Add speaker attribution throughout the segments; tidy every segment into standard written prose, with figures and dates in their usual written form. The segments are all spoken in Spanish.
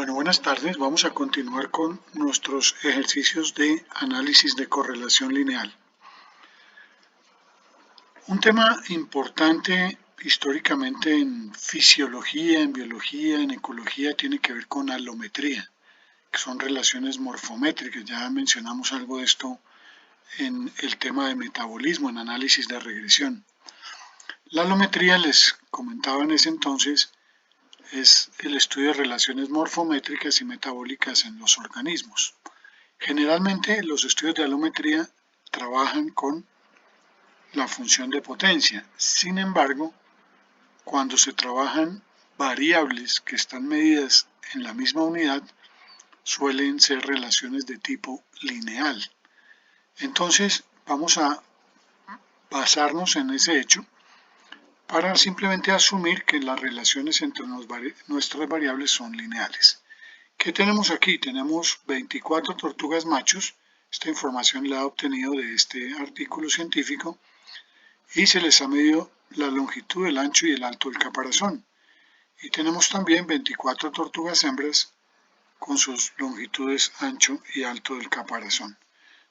Speaker 1: Bueno, buenas tardes. Vamos a continuar con nuestros ejercicios de análisis de correlación lineal. Un tema importante históricamente en fisiología, en biología, en ecología, tiene que ver con alometría, que son relaciones morfométricas. Ya mencionamos algo de esto en el tema de metabolismo, en análisis de regresión. La alometría, les comentaba en ese entonces, es el estudio de relaciones morfométricas y metabólicas en los organismos. Generalmente los estudios de alometría trabajan con la función de potencia. Sin embargo, cuando se trabajan variables que están medidas en la misma unidad, suelen ser relaciones de tipo lineal. Entonces, vamos a basarnos en ese hecho para simplemente asumir que las relaciones entre nuestras variables son lineales. ¿Qué tenemos aquí? Tenemos 24 tortugas machos. Esta información la he obtenido de este artículo científico y se les ha medido la longitud, el ancho y el alto del caparazón. Y tenemos también 24 tortugas hembras con sus longitudes ancho y alto del caparazón.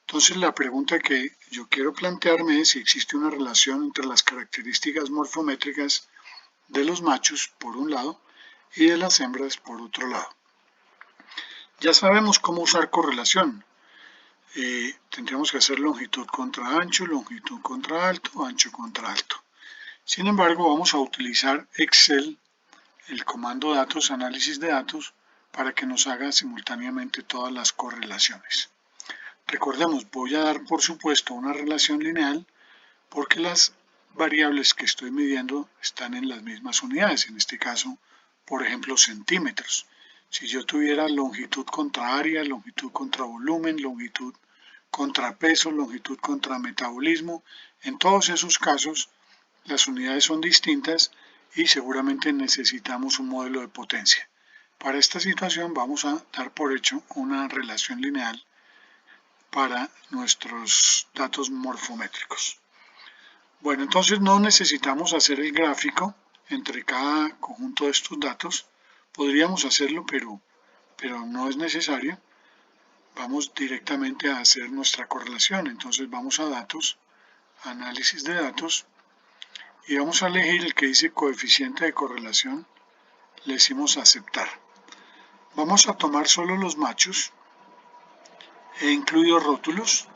Speaker 1: Entonces la pregunta que yo quiero plantearme es si existe una relación entre las características morfométricas de los machos por un lado y de las hembras por otro lado. Ya sabemos cómo usar correlación. Tendríamos que hacer longitud contra ancho, longitud contra alto, ancho contra alto. Sin embargo, vamos a utilizar Excel, el comando datos, análisis de datos, para que nos haga simultáneamente todas las correlaciones. Recordemos, voy a dar por supuesto una relación lineal porque las variables que estoy midiendo están en las mismas unidades, en este caso, por ejemplo, centímetros. Si yo tuviera longitud contra área, longitud contra volumen, longitud contra peso, longitud contra metabolismo, en todos esos casos las unidades son distintas y seguramente necesitamos un modelo de potencia. Para esta situación vamos a dar por hecho una relación lineal para nuestros datos morfométricos. Bueno, entonces no necesitamos hacer el gráfico entre cada conjunto de estos datos. Podríamos hacerlo, pero no es necesario. Vamos directamente a hacer nuestra correlación. Entonces vamos a datos, análisis de datos, y vamos a elegir el que dice coeficiente de correlación. Le decimos aceptar. Vamos a tomar solo los machos. He incluido rótulos.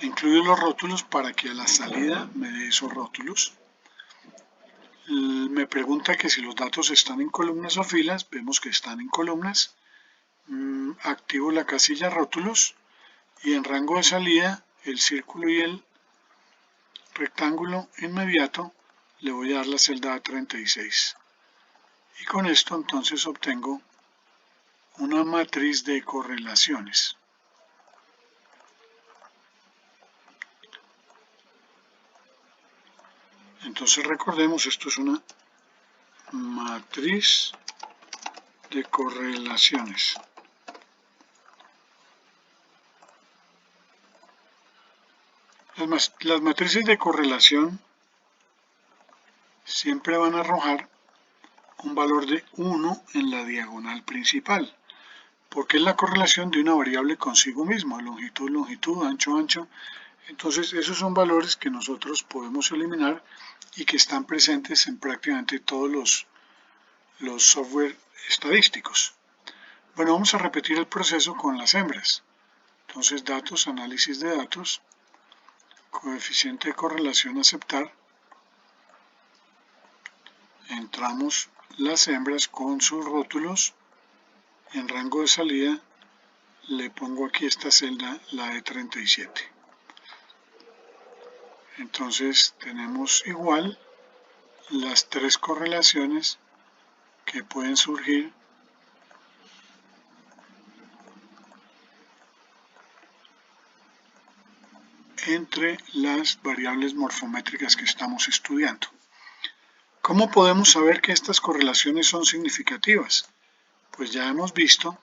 Speaker 1: Incluyo los rótulos para que a la salida me dé esos rótulos. Me pregunta que si los datos están en columnas o filas. Vemos que están en columnas. Activo la casilla rótulos y en rango de salida el círculo y el rectángulo inmediato le voy a dar la celda 36. Y con esto entonces obtengo una matriz de correlaciones. Entonces recordemos, esto es una matriz de correlaciones. Las matrices de correlación siempre van a arrojar un valor de 1 en la diagonal principal, porque es la correlación de una variable consigo misma, longitud, longitud, ancho, ancho. Entonces esos son valores que nosotros podemos eliminar y que están presentes en prácticamente todos los software estadísticos. Bueno, vamos a repetir el proceso con las hembras. Entonces datos, análisis de datos, coeficiente de correlación aceptar. Entramos las hembras con sus rótulos. En rango de salida le pongo aquí esta celda, la de 37. Entonces tenemos igual las tres correlaciones que pueden surgir entre las variables morfométricas que estamos estudiando. ¿Cómo podemos saber que estas correlaciones son significativas? Pues ya hemos visto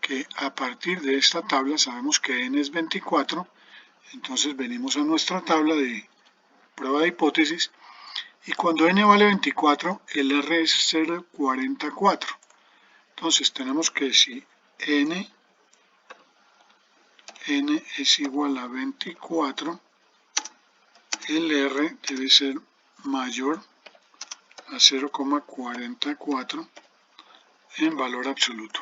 Speaker 1: que a partir de esta tabla sabemos que n es 24, entonces venimos a nuestra tabla de prueba de hipótesis y cuando n vale 24, el R es 0,44. Entonces tenemos que si n es igual a 24, el R debe ser mayor a 0,44 en valor absoluto.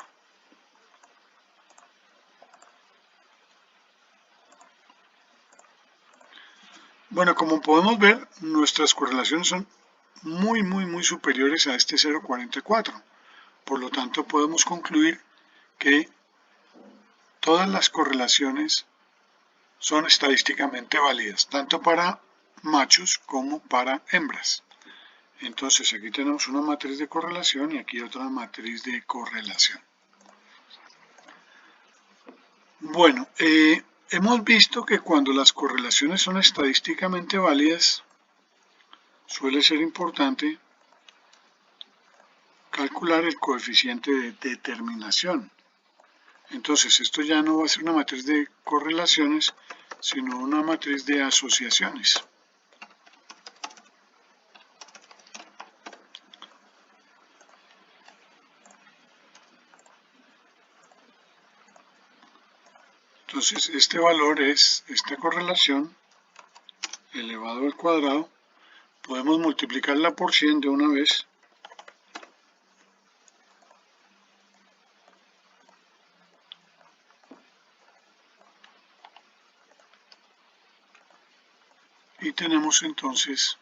Speaker 1: Bueno, como podemos ver, nuestras correlaciones son muy superiores a este 0,44. Por lo tanto, podemos concluir que todas las correlaciones son estadísticamente válidas, tanto para machos como para hembras. Entonces, aquí tenemos una matriz de correlación y aquí otra matriz de correlación. Bueno, hemos visto que cuando las correlaciones son estadísticamente válidas, suele ser importante calcular el coeficiente de determinación. Entonces, esto ya no va a ser una matriz de correlaciones, sino una matriz de asociaciones. Entonces, este valor es esta correlación elevado al cuadrado. Podemos multiplicarla por 100 de una vez. Y tenemos entonces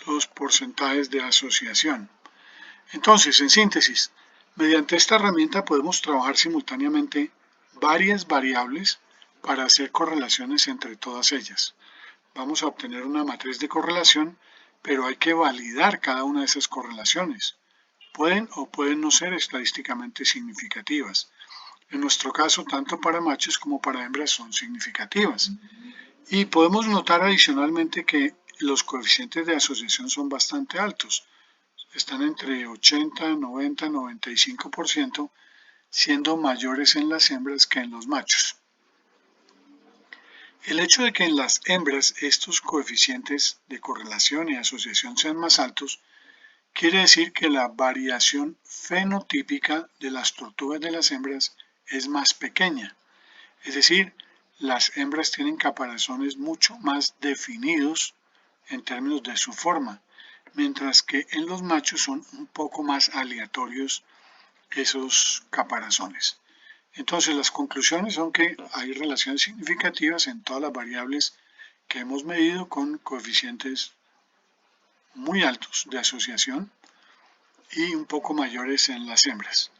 Speaker 1: los porcentajes de asociación. Entonces, en síntesis, mediante esta herramienta podemos trabajar simultáneamente varias variables para hacer correlaciones entre todas ellas. Vamos a obtener una matriz de correlación, pero hay que validar cada una de esas correlaciones. Pueden o pueden no ser estadísticamente significativas. En nuestro caso, tanto para machos como para hembras son significativas. Y podemos notar adicionalmente que los coeficientes de asociación son bastante altos. Están entre 80, 90, 95%, siendo mayores en las hembras que en los machos. El hecho de que en las hembras estos coeficientes de correlación y asociación sean más altos, quiere decir que la variación fenotípica de las tortugas de las hembras es más pequeña. Es decir, las hembras tienen caparazones mucho más definidos en términos de su forma, mientras que en los machos son un poco más aleatorios esos caparazones. Entonces, las conclusiones son que hay relaciones significativas en todas las variables que hemos medido con coeficientes muy altos de asociación y un poco mayores en las hembras.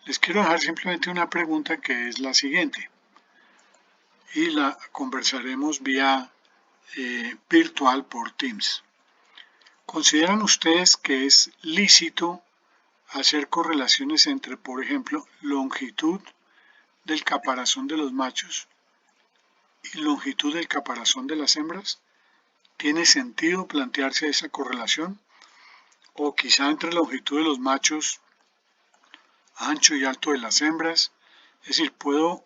Speaker 1: Les quiero dejar simplemente una pregunta que es la siguiente y la conversaremos vía virtual por Teams. ¿Consideran ustedes que es lícito hacer correlaciones entre, por ejemplo, longitud del caparazón de los machos y longitud del caparazón de las hembras? ¿Tiene sentido plantearse esa correlación? O quizá entre longitud de los machos, ancho y alto de las hembras. Es decir, puedo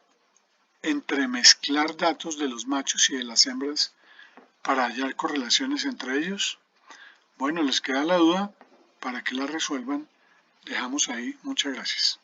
Speaker 1: entremezclar datos de los machos y de las hembras para hallar correlaciones entre ellos. Bueno, les queda la duda. Para que la resuelvan, dejamos ahí. Muchas gracias.